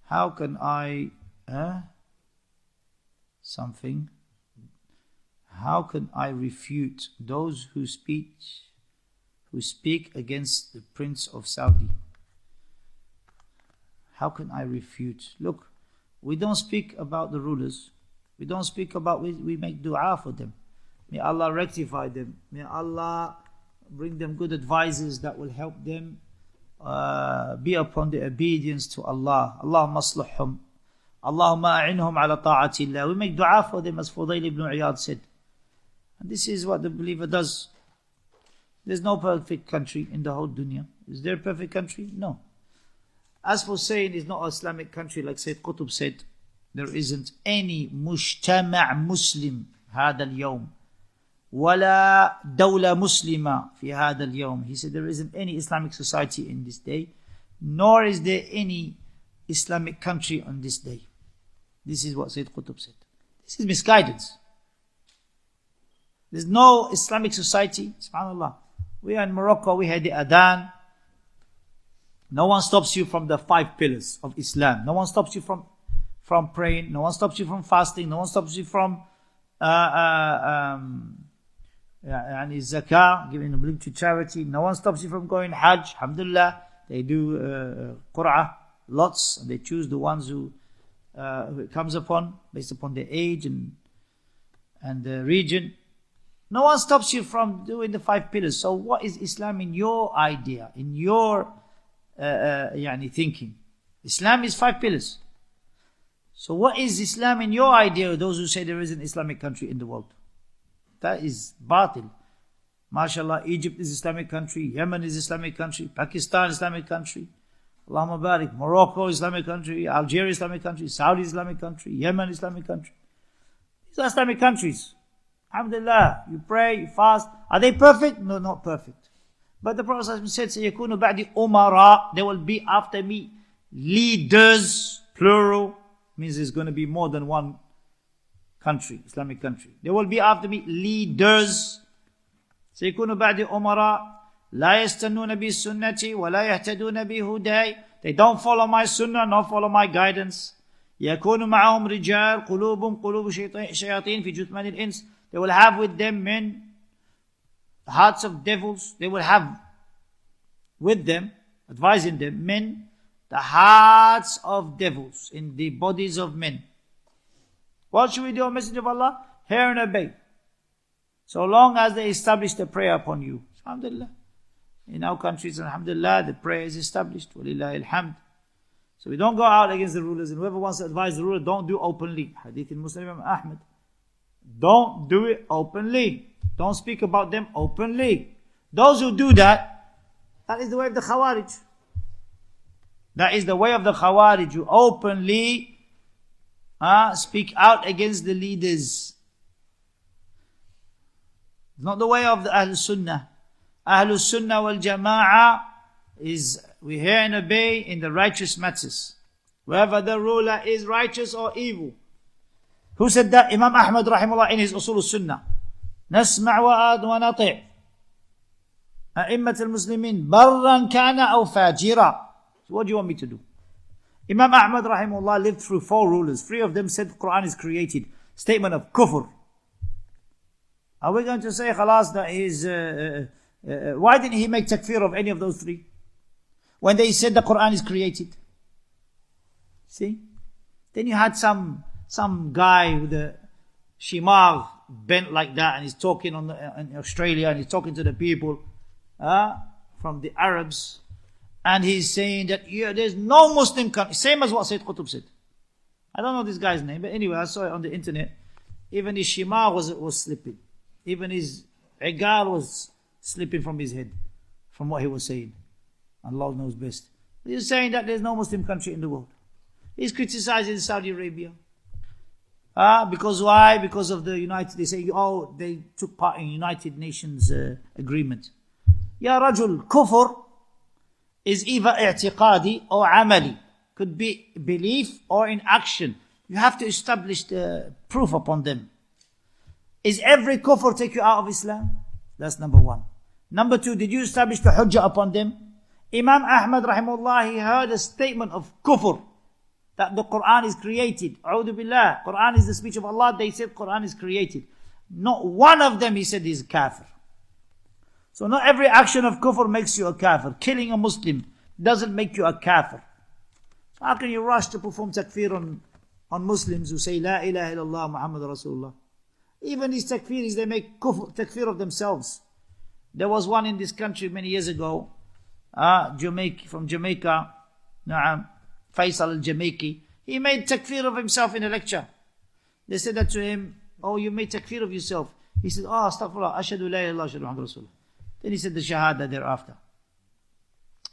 How can I something? How can I refute those who speak against the Prince of Saudi? How can I refute? Look, we don't speak about the rulers. We don't speak about, we make dua for them. May Allah rectify them. May Allah bring them good advisors that will help them be upon the obedience to Allah. Allahumma aslihhum. Allahumma a'inhum ala ta'atillah. We make dua for them, as Fudayl ibn Iyad said. And this is what the believer does. There's no perfect country in the whole dunya. Is there a perfect country? No. As for saying it's not an Islamic country, like Sayyid Qutb said, there isn't any mujtama' Muslim هذا اليوم ولا دولة مسلمة في هذا اليوم. He said there isn't any Islamic society in this day, nor is there any Islamic country on this day. This is what Sayyid Qutb said. This is misguidance. There's no Islamic society. SubhanAllah. We are in Morocco, we had the Adhan. No one stops you from the 5 pillars of Islam. No one stops you from praying. No one stops you from fasting. No one stops you from zakah, giving obligatory charity. No one stops you from going Hajj. Alhamdulillah, they do Qur'ah lots, and they choose the ones who it comes upon based upon their age and the region. No one stops you from doing the 5 pillars. So what is Islam in your idea, in your thinking? Islam is 5 pillars. So what is Islam in your idea, those who say there is an Islamic country in the world? That is batil. MashaAllah, Egypt is Islamic country, Yemen is Islamic country, Pakistan Islamic country, Allahumma barik, Morocco Islamic country, Algeria Islamic country, Saudi Islamic country, Yemen Islamic country. These are Islamic countries. Alhamdulillah, you pray, you fast. Are they perfect? No, not perfect. But the Prophet said, سَيَكُونُ بَعْدِ أُمَرَاء. There will be after me leaders, plural, means there's going to be more than one country, Islamic country. There will be after me leaders. سَيَكُونُ بَعْدِ أُمَرَاء لَا يَسْتَنُّونَ بِالسُنَّةِ وَلَا يَهْتَدُونَ بِهُدَيْ. They don't follow my sunnah, not follow my guidance. يَكُونُ مَعَهُمْ رِجَالٌ قُلُوبٌ قُلُوبُ شَيَاطِينَ فِي جُثْمَانِ الْإِنسِ. They will have with them men, hearts of devils. They will have with them, advising them, men, the hearts of devils in the bodies of men. What should we do, O Messenger of Allah? Hear and obey. So long as they establish the prayer upon you. Alhamdulillah. In our countries, alhamdulillah, the prayer is established. Walillahi alhamd. So we don't go out against the rulers. And whoever wants to advise the ruler, don't do openly. Hadith in Muslim Imam Ahmad. Don't do it openly. Don't speak about them openly. Those who do that, that is the way of the Khawarij. That is the way of the Khawarij. You openly speak out against the leaders. It's not the way of the Ahlul Sunnah. Ahlul Sunnah wal Jama'ah is we hear and obey in the righteous matters. Whether the ruler is righteous or evil. Who said that? Imam Ahmad rahimahullah in his Usul al-Sunnah. نسمع ونطيع أئمة المسلمين برا كان أو فاجرا. So what do you want me to do? Imam Ahmad rahimahullah lived through 4 rulers. 3 of them said the Quran is created. Statement of kufr. Are we going to say khalas that is why didn't he make takfir of any of those 3? When they said the Quran is created. See? Then you had some guy with a shimar bent like that, and he's talking in Australia, and he's talking to the people from the Arabs, and he's saying that there's no Muslim country, same as what Sayyid Qutb said. I don't know this guy's name, but anyway, I saw it on the internet. Even his shimar was slipping. Even his igal was slipping from his head, from what he was saying. Allah knows best. He's saying that there's no Muslim country in the world. He's criticizing Saudi Arabia. Because why? Because of the United, they say, they took part in United Nations agreement. Ya Rajul, kufr is either i'tiqadi or amali. Could be belief or in action. You have to establish the proof upon them. Is every kufr take you out of Islam? That's number 1. Number 2, did you establish the hujjah upon them? Imam Ahmad rahimahullah, he heard a statement of kufr that the Quran is created. A'udhu billah. Quran is the speech of Allah. They said Quran is created. Not one of them, he said, is kafir. So not every action of kufr makes you a kafir. Killing a Muslim doesn't make you a kafir. How can you rush to perform takfir on Muslims who say La ilaha illallah Muhammad Rasulullah? Even these takfiris, they make takfir of themselves. There was one in this country many years ago, from Jamaica, Faisal al-Jamaici. He made takfir of himself in a lecture. They said that to him, oh, you made takfir of yourself. He said, oh, astaghfirullah, ashhadu la ilaha illallah, ashhadu Muhammad Rasulullah. Then he said the shahada thereafter.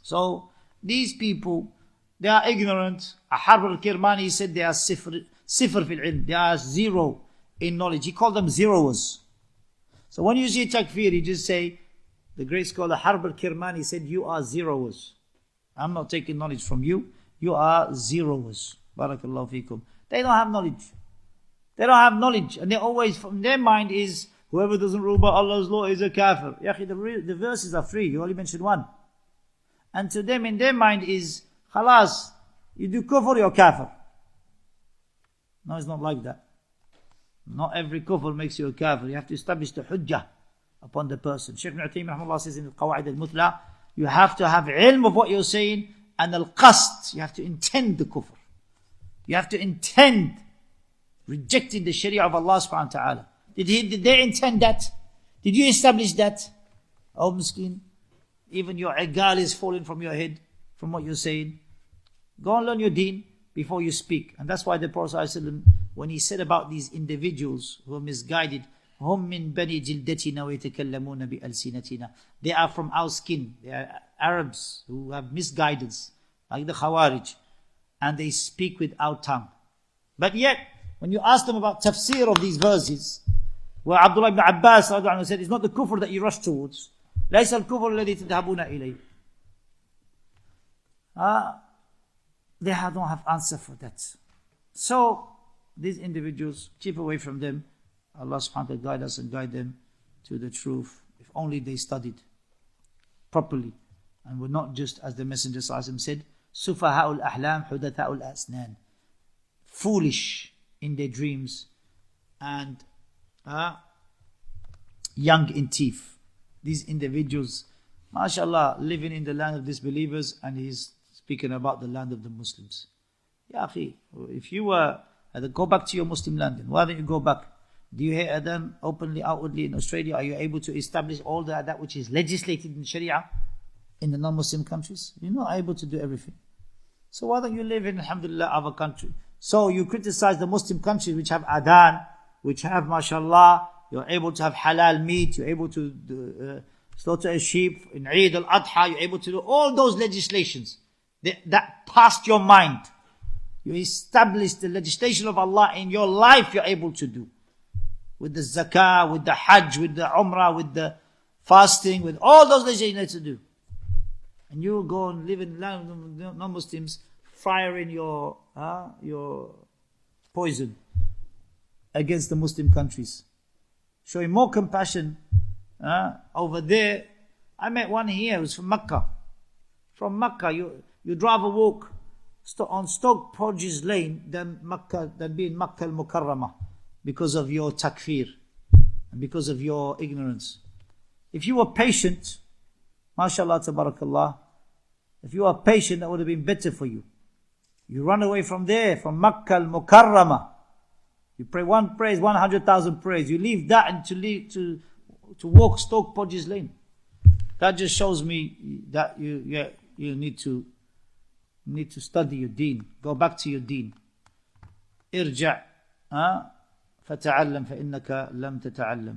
So, these people, they are ignorant. Harb al-Kirmani said they are sifr fil ilm. They are zero in knowledge. He called them zeroers. So when you see takfir, you just say, the great scholar Harb al-Kirmani said, you are zeroers. I'm not taking knowledge from you. You are zeroers. Barakallahu feekum. They don't have knowledge. They don't have knowledge. And they always, from their mind is, whoever doesn't rule by Allah's law is a kafir. The verses are three. You only mentioned one. And to them, in their mind is, khalas, you do kufr, you're kafir. No, it's not like that. Not every kufr makes you a kafir. You have to establish the hujjah upon the person. Shaykh Ibn Uthaymeen rahimahullah says in the Qawaid al-Muthla, you have to have ilm of what you're saying, and al-qasd, you have to intend the kufr. You have to intend rejecting the sharia of Allah subhanahu wa ta'ala. Did they intend that? Did you establish that? Oh, miskin, even your igal is falling from your head from what you're saying. Go and learn your deen before you speak. And that's why the Prophet ﷺ, when he said about these individuals who are misguided, هم من بني جلدتنا ويتكلمون بألسنتنا. They are from our skin. They are Arabs who have misguidance, like the Khawarij, and they speak with our tongue. But yet, when you ask them about tafsir of these verses, where Abdullah ibn Abbas said, it's not the kufr that you rush towards. ليس الكفر الذي تذهبون إليه. They don't have answer for that. So, these individuals, keep away from them. Allah subhanahu wa ta'ala guide us and guide them to the truth. If only they studied properly and were not just, as the Messenger said, سُفَهَاءُ الْأَحْلَامِ حُدَثَاءُ الْأَسْنَانِ, foolish in their dreams and young in teeth. These individuals, mashallah, living in the land of disbelievers, and he's speaking about the land of the Muslims. Ya akhi, if you were, go back to your Muslim land, then why don't you go back? Do you hear adhan openly, outwardly in Australia? Are you able to establish all that which is legislated in Sharia in the non-Muslim countries? You're not able to do everything. So why don't you live in, alhamdulillah, other country? So you criticize the Muslim countries which have adhan, which have, mashallah, you're able to have halal meat, you're able to slaughter a sheep in Eid al-Adha, you're able to do all those legislations that passed your mind. You establish the legislation of Allah in your life, you're able to do. With the zakah, with the hajj, with the umrah, with the fasting, with all those legislations you need to do. And you go and live in the land of non-Muslims, firing your poison against the Muslim countries. Showing more compassion over there. I met one here who was from Mecca. From Mecca, you drive a walk on Stoke Produce Lane than being Makkah al-Mukarramah, because of your takfir and because of your ignorance. If you were patient, mashallah tabarakallah, if you were patient, that would have been better for you. You run away from there, from Makkah al-Mukarramah. You pray one praise, 100,000 praise. You leave that and to walk Stoke Produce Lane. That just shows me that you need to study your deen. Go back to your deen. ارجع فتعلم فإنك لم تتعلم.